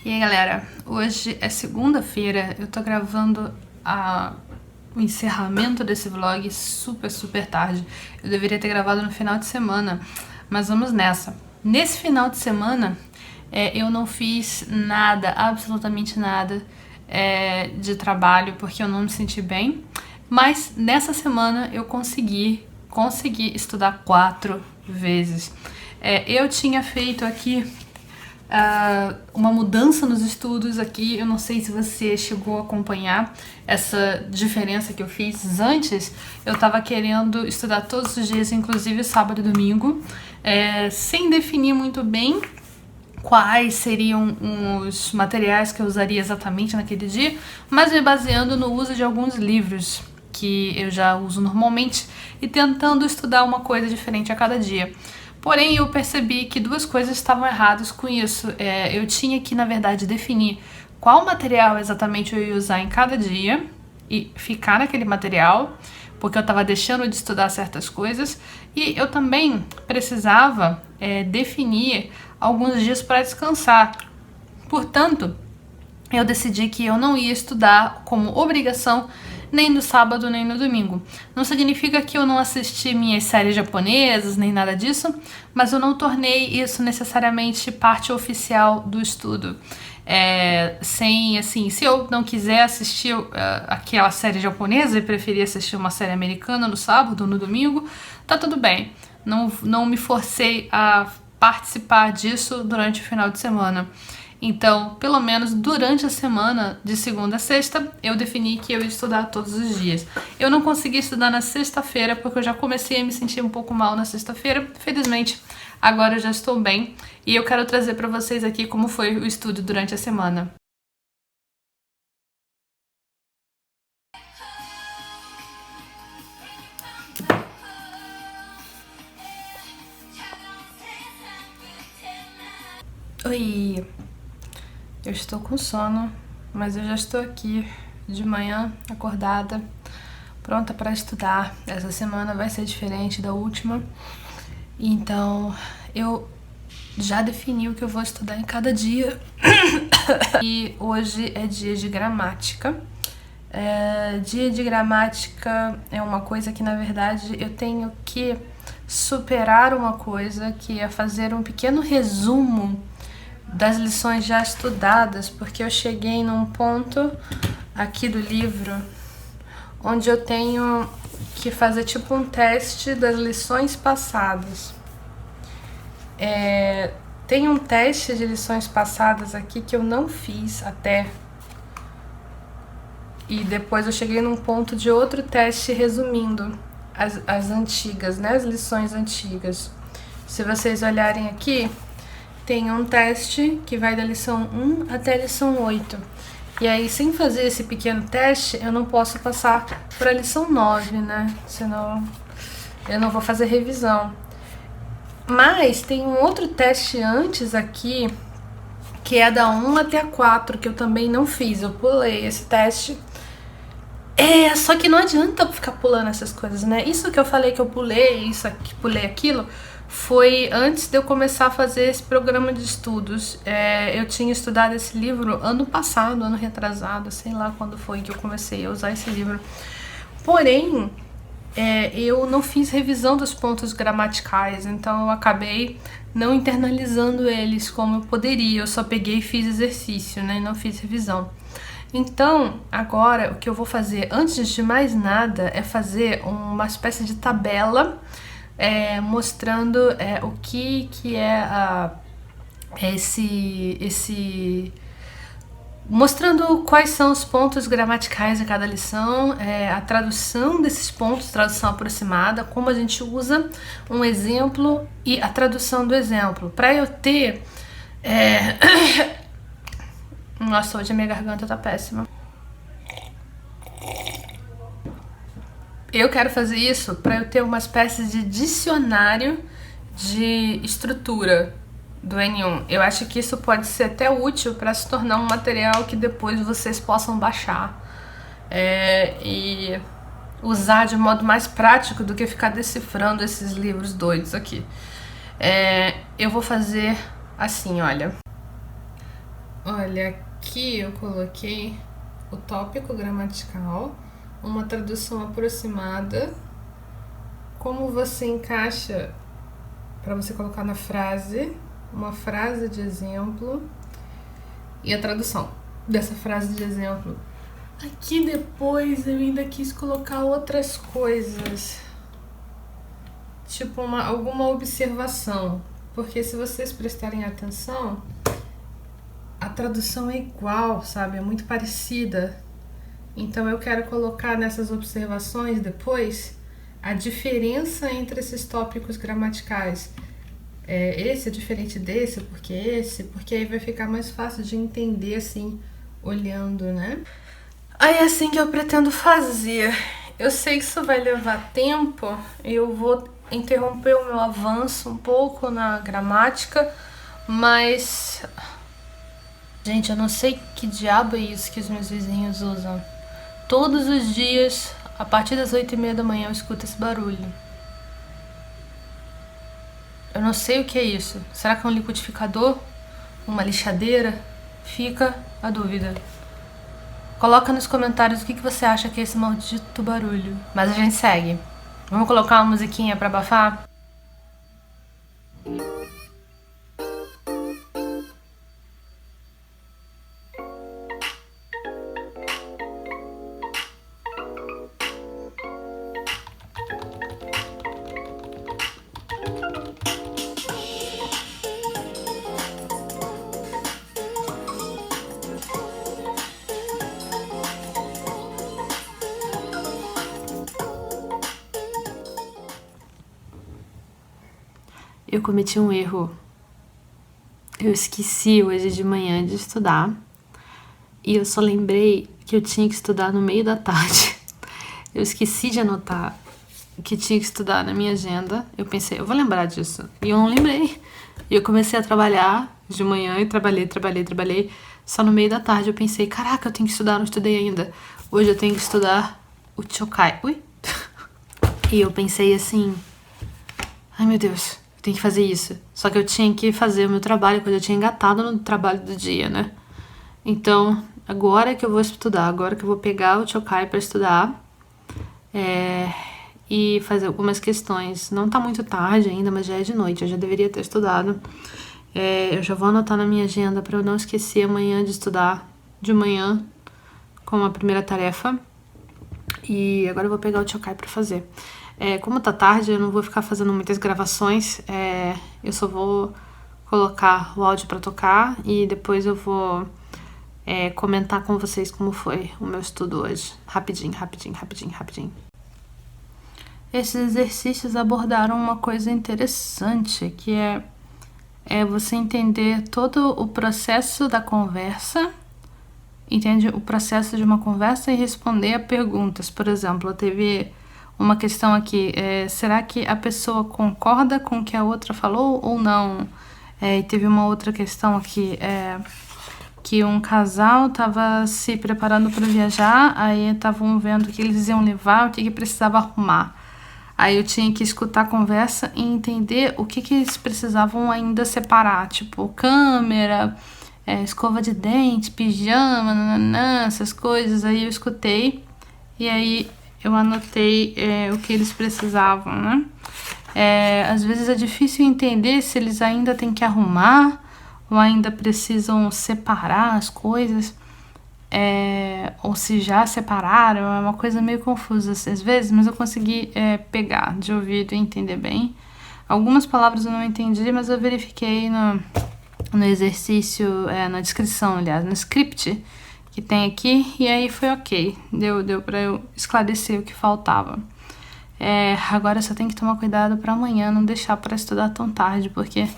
E aí galera, hoje é segunda-feira, eu tô gravando o encerramento desse vlog super tarde. Eu deveria ter gravado no final de semana, mas vamos nessa. Nesse final de semana, eu não fiz nada, absolutamente nada de trabalho, porque eu não me senti bem. Mas nessa semana eu consegui estudar 4 vezes. Eu tinha feito aqui uma mudança nos estudos aqui. Eu não sei se você chegou a acompanhar essa diferença que eu fiz. Antes eu tava querendo estudar todos os dias, inclusive sábado e domingo, sem definir muito bem quais seriam os materiais que eu usaria exatamente naquele dia, mas me baseando no uso de alguns livros que eu já uso normalmente e tentando estudar uma coisa diferente a cada dia. Porém, eu percebi que 2 coisas estavam erradas com isso. Eu tinha que, na verdade, definir qual material exatamente eu ia usar em cada dia e ficar naquele material, porque eu estava deixando de estudar certas coisas. E eu também precisava definir alguns dias para descansar. Portanto, eu decidi que eu não ia estudar como obrigação nem no sábado, nem no domingo. Não significa que eu não assisti minhas séries japonesas, nem nada disso, mas eu não tornei isso necessariamente parte oficial do estudo. Se eu não quiser assistir aquela série japonesa e preferir assistir uma série americana no sábado ou no domingo, tá tudo bem. Não me forcei a participar disso durante o final de semana. Então, pelo menos durante a semana, de segunda a sexta, eu defini que eu ia estudar todos os dias. Eu não consegui estudar na sexta-feira, porque eu já comecei a me sentir um pouco mal na sexta-feira. Felizmente, agora eu já estou bem. E eu quero trazer para vocês aqui como foi o estudo durante a semana. Oi! Eu estou com sono, mas eu já estou aqui de manhã, acordada, pronta para estudar. Essa semana vai ser diferente da última, então eu já defini o que eu vou estudar em cada dia. E hoje é dia de gramática. Dia de gramática é uma coisa que, na verdade, eu tenho que superar uma coisa, que é fazer um pequeno resumo das lições já estudadas, porque eu cheguei num ponto aqui do livro onde eu tenho que fazer tipo um teste das lições passadas. Tem um teste de lições passadas aqui que eu não fiz até, e depois eu cheguei num ponto de outro teste resumindo as antigas, né, as lições antigas. Se vocês olharem aqui, tem um teste que vai da lição 1 até a lição 8. E aí, sem fazer esse pequeno teste, eu não posso passar para a lição 9, né? Senão eu não vou fazer revisão. Mas tem um outro teste antes aqui, que é da 1 até a 4, que eu também não fiz. Eu pulei esse teste. Só que não adianta ficar pulando essas coisas, né? Isso que eu falei que eu pulei, isso aqui, pulei aquilo, foi antes de eu começar a fazer esse programa de estudos. Eu tinha estudado esse livro ano passado, ano retrasado, sei lá quando foi que eu comecei a usar esse livro. Porém, eu não fiz revisão dos pontos gramaticais, então eu acabei não internalizando eles como eu poderia. Eu só peguei e fiz exercício, né? E não fiz revisão. Então, agora, o que eu vou fazer, antes de mais nada, é fazer uma espécie de tabela mostrando o que é mostrando quais são os pontos gramaticais de cada lição, a tradução desses pontos, tradução aproximada, como a gente usa um exemplo e a tradução do exemplo, para eu ter... Nossa, hoje a minha garganta tá péssima. Eu quero fazer isso para eu ter uma espécie de dicionário de estrutura do N1. Eu acho que isso pode ser até útil para se tornar um material que depois vocês possam baixar e usar de modo mais prático do que ficar decifrando esses livros doidos aqui. Eu vou fazer assim, olha. Olha, aqui eu coloquei o tópico gramatical, uma tradução aproximada, como você encaixa para você colocar na frase, uma frase de exemplo e a tradução dessa frase de exemplo. Aqui depois eu ainda quis colocar outras coisas, tipo alguma observação, porque se vocês prestarem atenção, a tradução é igual, sabe? É muito parecida. Então eu quero colocar nessas observações depois a diferença entre esses tópicos gramaticais. Esse é diferente desse, porque aí vai ficar mais fácil de entender assim, olhando, né? Aí é assim que eu pretendo fazer. Eu sei que isso vai levar tempo, eu vou interromper o meu avanço um pouco na gramática, mas... Gente, eu não sei que diabo é isso que os meus vizinhos usam. Todos os dias, a partir das 8h30 da manhã, eu escuto esse barulho. Eu não sei o que é isso. Será que é um liquidificador? Uma lixadeira? Fica a dúvida. Coloca nos comentários o que você acha que é esse maldito barulho. Mas a gente segue. Vamos colocar uma musiquinha pra abafar? Eu cometi um erro. Eu esqueci hoje de manhã de estudar. E eu só lembrei que eu tinha que estudar no meio da tarde. Eu esqueci de anotar que tinha que estudar na minha agenda. Eu pensei, eu vou lembrar disso. E eu não lembrei. E eu comecei a trabalhar de manhã e trabalhei. Só no meio da tarde eu pensei, caraca, eu tenho que estudar, não estudei ainda. Hoje eu tenho que estudar o Chokai. Ui! E eu pensei assim, ai meu Deus, eu tenho que fazer isso. Só que eu tinha que fazer o meu trabalho quando eu tinha engatado no trabalho do dia, né? Então, agora que eu vou estudar, agora que eu vou pegar o Chokai pra estudar e fazer algumas questões. Não tá muito tarde ainda, mas já é de noite, eu já deveria ter estudado. Eu já vou anotar na minha agenda pra eu não esquecer amanhã de estudar de manhã como a primeira tarefa. E agora eu vou pegar o Chokai pra fazer. Como tá tarde, eu não vou ficar fazendo muitas gravações. Eu só vou colocar o áudio pra tocar e depois eu vou comentar com vocês como foi o meu estudo hoje. Rapidinho. Esses exercícios abordaram uma coisa interessante, que é você entender todo o processo da conversa, entende? O processo de uma conversa e responder a perguntas. Por exemplo, teve uma questão aqui, será que a pessoa concorda com o que a outra falou ou não? E teve uma outra questão aqui, que um casal estava se preparando para viajar, aí estavam vendo o que eles iam levar, o que precisava arrumar. Aí eu tinha que escutar a conversa e entender o que eles precisavam ainda separar, tipo câmera, escova de dente, pijama, nananã, essas coisas. Aí eu escutei e aí eu anotei o que eles precisavam, né? Às vezes é difícil entender se eles ainda têm que arrumar ou ainda precisam separar as coisas, ou se já separaram. É uma coisa meio confusa às vezes, mas eu consegui pegar de ouvido e entender bem. Algumas palavras eu não entendi, mas eu verifiquei no exercício, na descrição, aliás, no script que tem aqui, e aí foi ok, deu pra eu esclarecer o que faltava. Agora eu só tenho que tomar cuidado pra amanhã não deixar pra estudar tão tarde, porque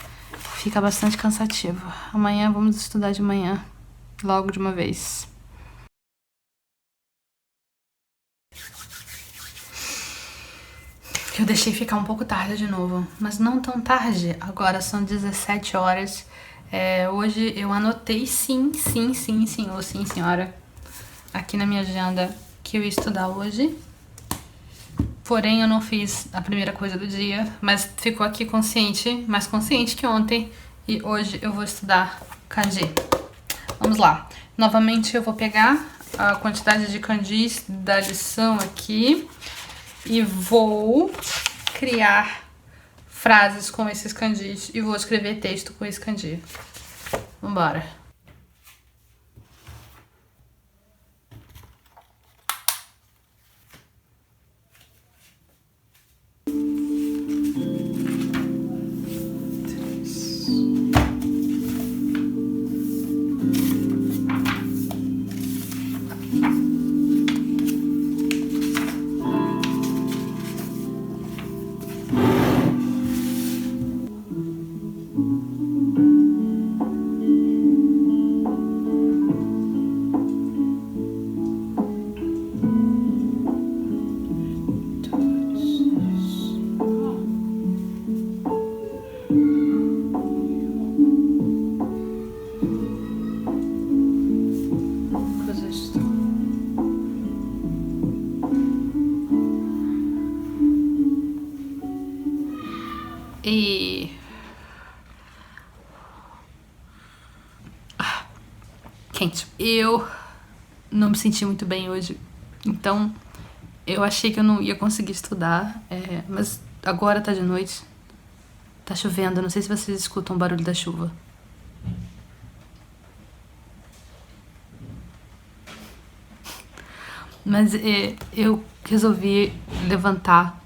fica bastante cansativo. Amanhã vamos estudar de manhã, logo de uma vez. Eu deixei ficar um pouco tarde de novo, mas não tão tarde, agora são 17 horas. Hoje eu anotei sim, senhora, aqui na minha agenda que eu ia estudar hoje. Porém, eu não fiz a primeira coisa do dia, mas ficou aqui consciente, mais consciente que ontem. E hoje eu vou estudar Kanji. Vamos lá. Novamente eu vou pegar a quantidade de kanjis da lição aqui e vou criar frases com esses kanjis e vou escrever texto com esse kanji. Vambora. E quente. Eu não me senti muito bem hoje, então eu achei que eu não ia conseguir estudar, mas agora tá de noite, tá chovendo, não sei se vocês escutam o barulho da chuva. Mas eu resolvi levantar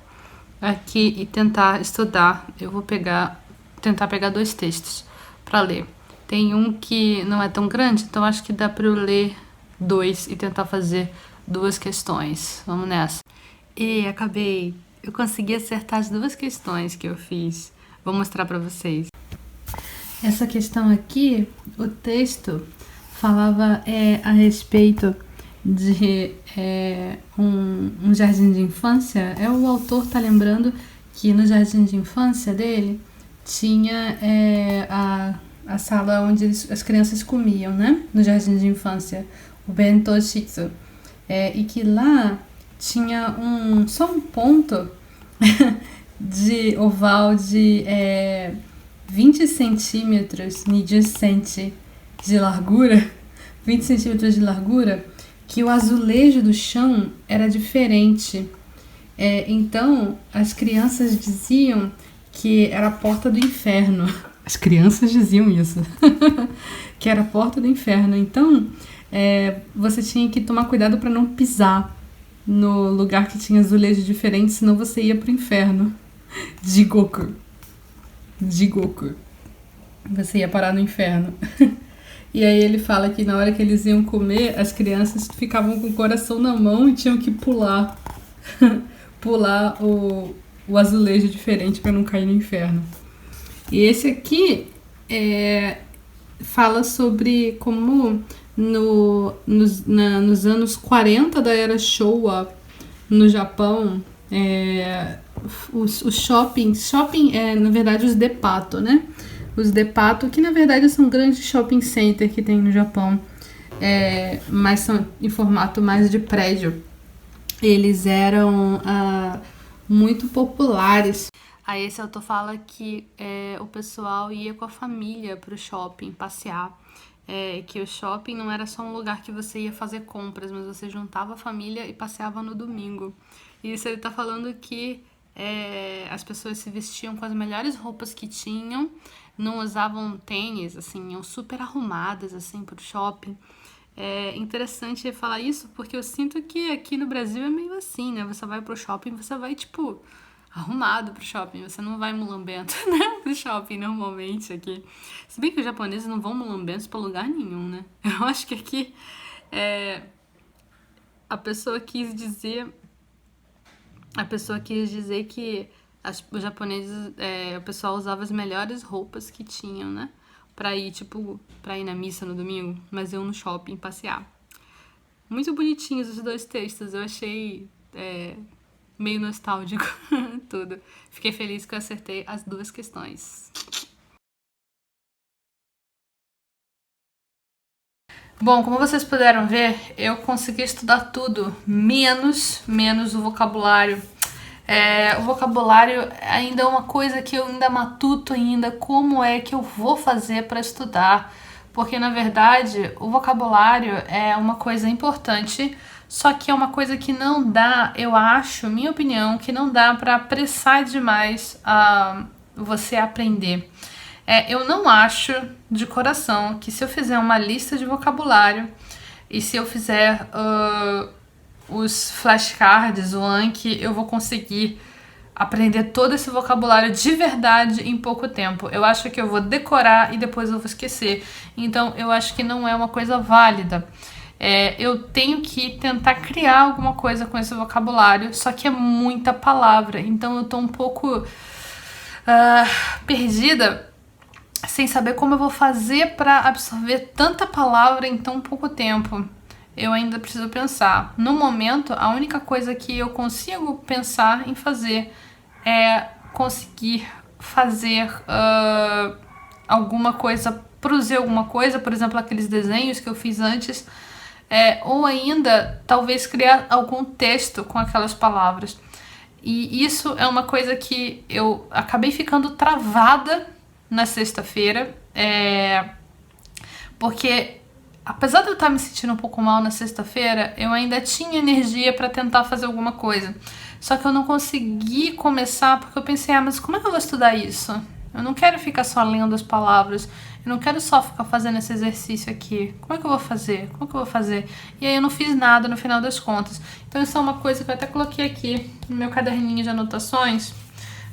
aqui e tentar estudar. Eu vou tentar pegar 2 textos pra ler. Tem um que não é tão grande, então acho que dá pra eu ler 2 e tentar fazer 2 questões. Vamos nessa. E acabei. Eu consegui acertar as 2 questões que eu fiz. Vou mostrar pra vocês. Essa questão aqui, o texto falava a respeito de um jardim de infância. O autor tá lembrando que no jardim de infância dele tinha a sala onde as crianças comiam, né? No jardim de infância, o Bento Shitsu. E que lá tinha só um ponto de oval de 20 centímetros, 20 cm de largura, 20 centímetros de largura, que o azulejo do chão era diferente. Então, as crianças diziam que era a porta do inferno. As crianças diziam isso. Que era a porta do inferno. Então, você tinha que tomar cuidado para não pisar no lugar que tinha azulejo diferente, senão você ia pro inferno. Jigoku. Você ia parar no inferno. E aí ele fala que na hora que eles iam comer, as crianças ficavam com o coração na mão e tinham que pular o azulejo diferente para não cair no inferno. E esse aqui fala sobre como nos anos 40 da era Showa, no Japão, os shoppings, na verdade os depato, né? Os depato, que na verdade são grandes shopping center que tem no Japão, mas são em formato mais de prédio. Eles eram muito populares. Aí esse autor fala que o pessoal ia com a família pro shopping passear. Que o shopping não era só um lugar que você ia fazer compras, mas você juntava a família e passeava no domingo. E isso ele tá falando que as pessoas se vestiam com as melhores roupas que tinham, não usavam tênis, assim, iam super arrumadas, assim, pro shopping. É interessante falar isso porque eu sinto que aqui no Brasil é meio assim, né? Você vai pro shopping, você vai, tipo, arrumado pro shopping, você não vai mulambento, né? Pro shopping, normalmente, aqui. Se bem que os japoneses não vão mulambentos pra lugar nenhum, né? Eu acho que aqui a pessoa quis dizer que os japoneses, o pessoal usava as melhores roupas que tinham, né? Pra ir na missa no domingo, mas eu no shopping passear. Muito bonitinhos os 2 textos, eu achei meio nostálgico tudo. Fiquei feliz que eu acertei as 2 questões. Bom, como vocês puderam ver, eu consegui estudar tudo, menos o vocabulário. O vocabulário ainda é uma coisa que eu ainda matuto ainda, como é que eu vou fazer para estudar, porque na verdade o vocabulário é uma coisa importante, só que é uma coisa que não dá, eu acho, minha opinião, que não dá para apressar demais a você aprender. Eu não acho de coração que se eu fizer uma lista de vocabulário e se eu fizer os flashcards, o Anki, eu vou conseguir aprender todo esse vocabulário de verdade em pouco tempo. Eu acho que eu vou decorar e depois eu vou esquecer. Então eu acho que não é uma coisa válida. Eu tenho que tentar criar alguma coisa com esse vocabulário, só que é muita palavra. Então eu tô um pouco perdida, sem saber como eu vou fazer para absorver tanta palavra em tão pouco tempo. Eu ainda preciso pensar. No momento, a única coisa que eu consigo pensar em fazer é conseguir fazer alguma coisa, produzir alguma coisa, por exemplo, aqueles desenhos que eu fiz antes, ou ainda, talvez, criar algum texto com aquelas palavras. E isso é uma coisa que eu acabei ficando travada na sexta-feira, porque apesar de eu estar me sentindo um pouco mal na sexta-feira, eu ainda tinha energia para tentar fazer alguma coisa. Só que eu não consegui começar porque eu pensei, mas como é que eu vou estudar isso? Eu não quero ficar só lendo as palavras, eu não quero só ficar fazendo esse exercício aqui. Como é que eu vou fazer? Como é que eu vou fazer? E aí eu não fiz nada no final das contas. Então isso é uma coisa que eu até coloquei aqui no meu caderninho de anotações.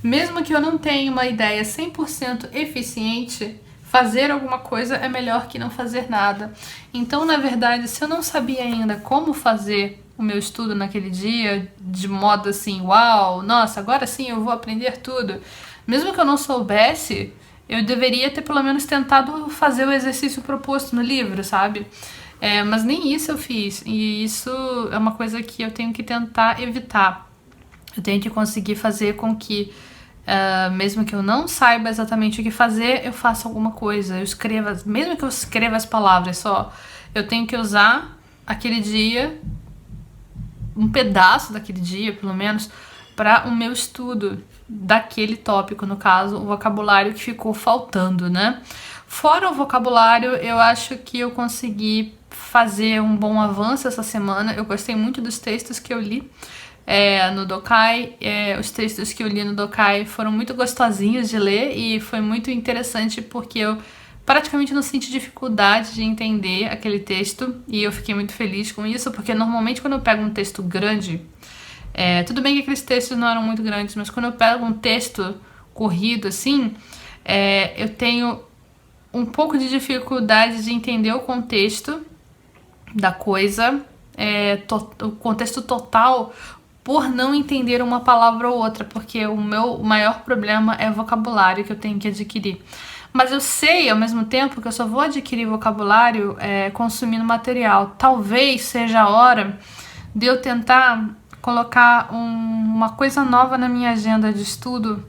Mesmo que eu não tenha uma ideia 100% eficiente, fazer alguma coisa é melhor que não fazer nada. Então, na verdade, se eu não sabia ainda como fazer o meu estudo naquele dia, de modo assim, uau, nossa, agora sim eu vou aprender tudo. Mesmo que eu não soubesse, eu deveria ter pelo menos tentado fazer o exercício proposto no livro, sabe? Mas nem isso eu fiz. E isso é uma coisa que eu tenho que tentar evitar. Eu tenho que conseguir fazer com que mesmo que eu não saiba exatamente o que fazer, eu faça alguma coisa, eu escreva, mesmo que eu escreva as palavras só, eu tenho que usar aquele dia, um pedaço daquele dia, pelo menos, para o meu estudo daquele tópico, no caso, o vocabulário que ficou faltando, né? Fora o vocabulário, eu acho que eu consegui fazer um bom avanço essa semana. Eu gostei muito dos textos que eu li no Dokai. Os textos que eu li no Dokai foram muito gostosinhos de ler e foi muito interessante porque eu praticamente não senti dificuldade de entender aquele texto e eu fiquei muito feliz com isso, porque normalmente quando eu pego um texto grande, tudo bem que aqueles textos não eram muito grandes, mas quando eu pego um texto corrido assim, eu tenho um pouco de dificuldade de entender o contexto da coisa, o contexto total, por não entender uma palavra ou outra, porque o meu maior problema é o vocabulário que eu tenho que adquirir. Mas eu sei, ao mesmo tempo, que eu só vou adquirir vocabulário consumindo material. Talvez seja a hora de eu tentar colocar uma coisa nova na minha agenda de estudo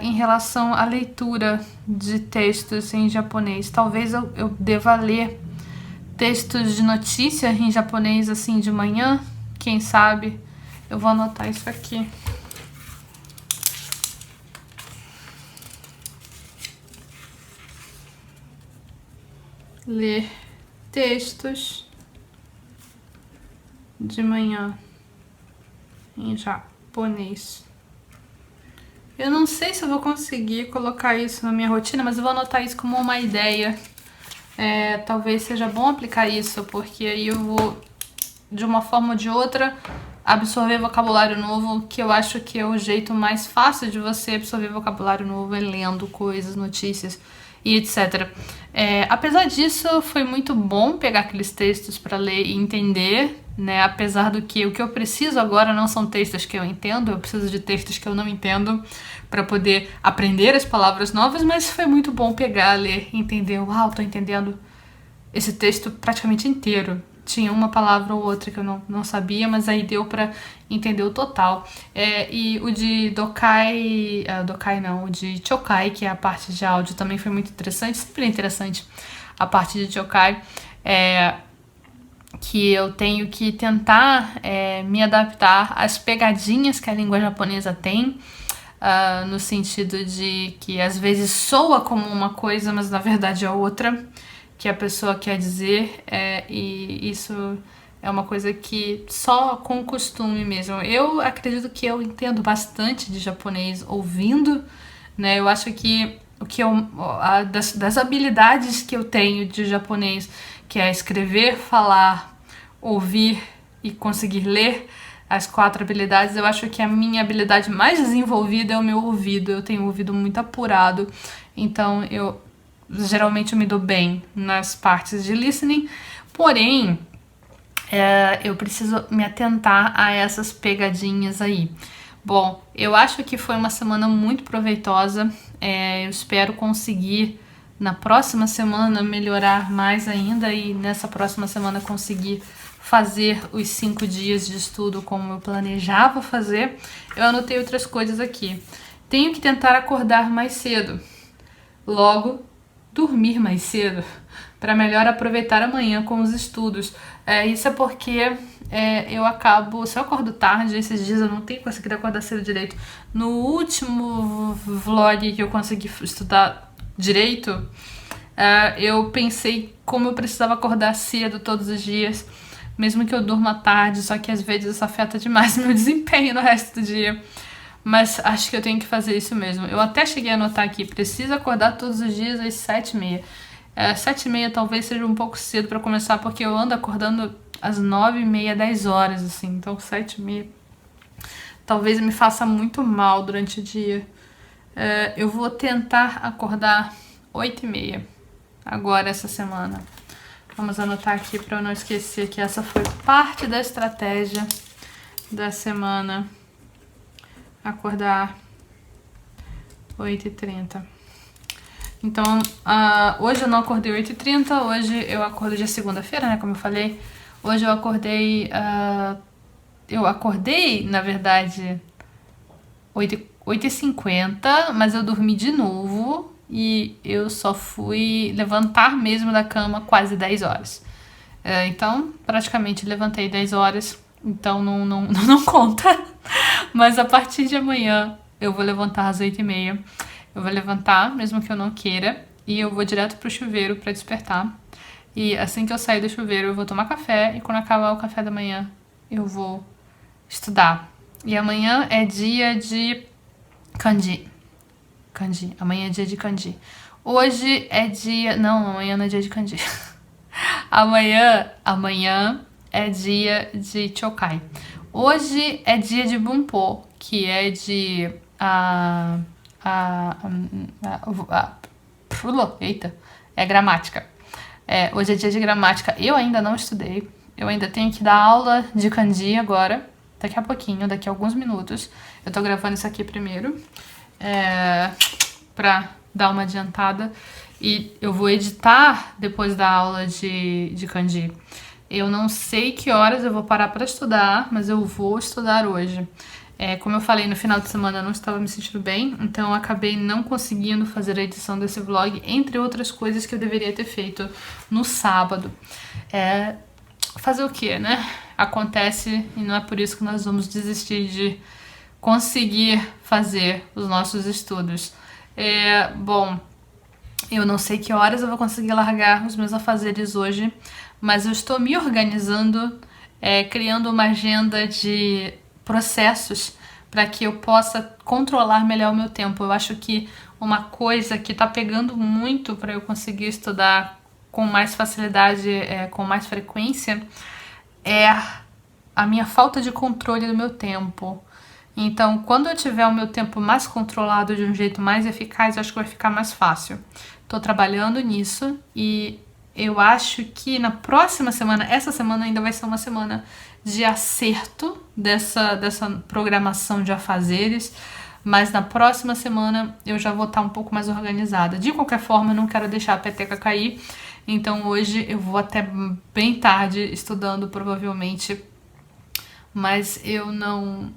em relação à leitura de textos em japonês. Talvez eu deva ler textos de notícia em japonês assim de manhã, quem sabe. Eu vou anotar isso aqui. Ler textos de manhã em japonês. Eu não sei se eu vou conseguir colocar isso na minha rotina, mas eu vou anotar isso como uma ideia. Talvez seja bom aplicar isso, porque aí eu vou, de uma forma ou de outra, absorver vocabulário novo, que eu acho que é o jeito mais fácil de você absorver vocabulário novo, lendo coisas, notícias e etc. Apesar disso, foi muito bom pegar aqueles textos para ler e entender, né? Apesar do que o que eu preciso agora não são textos que eu entendo, eu preciso de textos que eu não entendo para poder aprender as palavras novas, mas foi muito bom pegar, ler e entender. Uau, tô entendendo esse texto praticamente inteiro. Tinha uma palavra ou outra que eu não sabia, mas aí deu pra entender o total. E o de Dokai... Dokai não, o de Chokai, que é a parte de áudio, também foi muito interessante. Sempre é interessante a parte de Chokai. Que eu tenho que tentar me adaptar às pegadinhas que a língua japonesa tem. No sentido de que às vezes soa como uma coisa, mas na verdade é outra. que a pessoa quer dizer, e isso é uma coisa que só com o costume mesmo. Eu acredito que eu entendo bastante de japonês ouvindo, né? Eu acho que das habilidades que eu tenho de japonês, que é escrever, falar, ouvir e conseguir ler, as 4 habilidades, eu acho que a minha habilidade mais desenvolvida é o meu ouvido. Eu tenho um ouvido muito apurado, então eu geralmente me dou bem nas partes de listening, porém eu preciso me atentar a essas pegadinhas aí. Bom, eu acho que foi uma semana muito proveitosa. Eu espero conseguir na próxima semana melhorar mais ainda e nessa próxima semana conseguir fazer os 5 dias de estudo como eu planejava fazer. Eu anotei outras coisas aqui. Tenho que tentar acordar mais cedo. Logo, dormir mais cedo para melhor aproveitar amanhã com os estudos. Isso é porque se eu acordo tarde, esses dias eu não tenho conseguido acordar cedo direito. No último vlog que eu consegui estudar direito, eu pensei como eu precisava acordar cedo todos os dias, mesmo que eu durma tarde, só que às vezes isso afeta demais meu desempenho no resto do dia. Mas acho que eu tenho que fazer isso mesmo. Eu até cheguei a anotar aqui, preciso acordar todos os dias às 7h30. 7h30 talvez seja um pouco cedo pra começar, porque eu ando acordando às 9h30, 10 horas, assim. Então 7h30 talvez me faça muito mal durante o dia. Eu vou tentar acordar 8h30 agora essa semana. Vamos anotar aqui para eu não esquecer que essa foi parte da estratégia da semana. Acordar 8h30. Então, hoje eu não acordei 8h30, hoje eu acordei, já é segunda-feira, né, como eu falei. Hoje eu acordei, na verdade, 8h50, mas eu dormi de novo e eu só fui levantar mesmo da cama quase 10 horas. Então, praticamente levantei 10 horas, então não conta. Mas a partir de amanhã eu vou levantar às 8h30. Eu vou levantar, mesmo que eu não queira, e eu vou direto pro chuveiro pra despertar. E assim que eu sair do chuveiro, eu vou tomar café, e quando acabar o café da manhã, eu vou estudar. E amanhã é dia de kanji. Amanhã é dia de kanji. Hoje é dia... Não, amanhã não é dia de kanji. Amanhã é dia de chokai. Hoje é dia de bunpo, que é de... Eita, é gramática. Hoje é dia de gramática. Eu ainda não estudei. Eu ainda tenho que dar aula de kanji agora. Daqui a pouquinho, daqui a alguns minutos. Eu tô gravando isso aqui primeiro. Pra dar uma adiantada. E eu vou editar depois da aula de kanji. Eu não sei que horas eu vou parar pra estudar, mas eu vou estudar hoje. Como eu falei, no final de semana eu não estava me sentindo bem, então eu acabei não conseguindo fazer a edição desse vlog, entre outras coisas que eu deveria ter feito no sábado. Fazer o quê, né? Acontece e não é por isso que nós vamos desistir de conseguir fazer os nossos estudos. Bom, eu não sei que horas eu vou conseguir largar os meus afazeres hoje, mas eu estou me organizando, criando uma agenda de processos para que eu possa controlar melhor o meu tempo. Eu acho que uma coisa que tá pegando muito para eu conseguir estudar com mais facilidade, com mais frequência, é a minha falta de controle do meu tempo. Então, quando eu tiver o meu tempo mais controlado de um jeito mais eficaz, eu acho que vai ficar mais fácil. Tô trabalhando nisso e eu acho que na próxima semana, essa semana ainda vai ser uma semana de acerto dessa programação de afazeres, mas na próxima semana eu já vou estar um pouco mais organizada. De qualquer forma, eu não quero deixar a peteca cair, então hoje eu vou até bem tarde estudando, provavelmente, mas eu não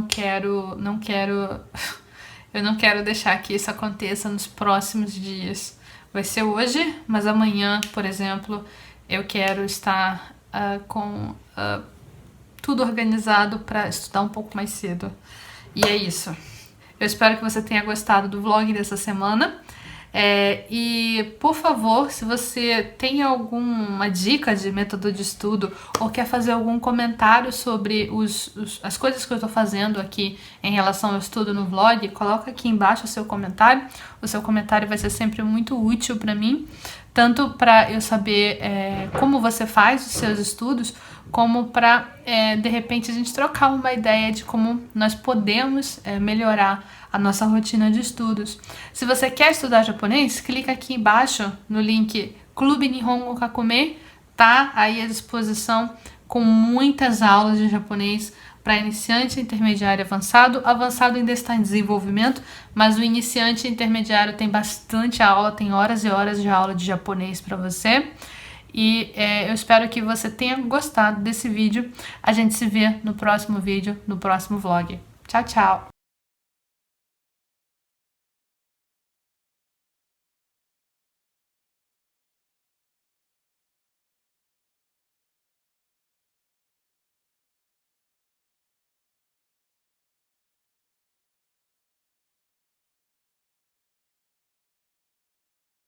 quero eu não quero deixar que isso aconteça nos próximos dias. Vai ser hoje, mas amanhã, por exemplo, eu quero estar com tudo organizado para estudar um pouco mais cedo. E é isso. Eu espero que você tenha gostado do vlog dessa semana. E, por favor, se você tem alguma dica de método de estudo ou quer fazer algum comentário sobre as coisas que eu tô fazendo aqui em relação ao estudo no vlog, coloca aqui embaixo o seu comentário. O seu comentário vai ser sempre muito útil para mim, tanto para eu saber como você faz os seus estudos, como para, de repente, a gente trocar uma ideia de como nós podemos melhorar a nossa rotina de estudos. Se você quer estudar japonês, clica aqui embaixo no link Clube Nihongo Kakume, tá aí à disposição com muitas aulas de japonês para iniciante, intermediário e avançado. Avançado ainda está em desenvolvimento, mas o iniciante e intermediário tem bastante aula, tem horas e horas de aula de japonês para você. E eu espero que você tenha gostado desse vídeo. A gente se vê no próximo vídeo, no próximo vlog. Tchau, tchau!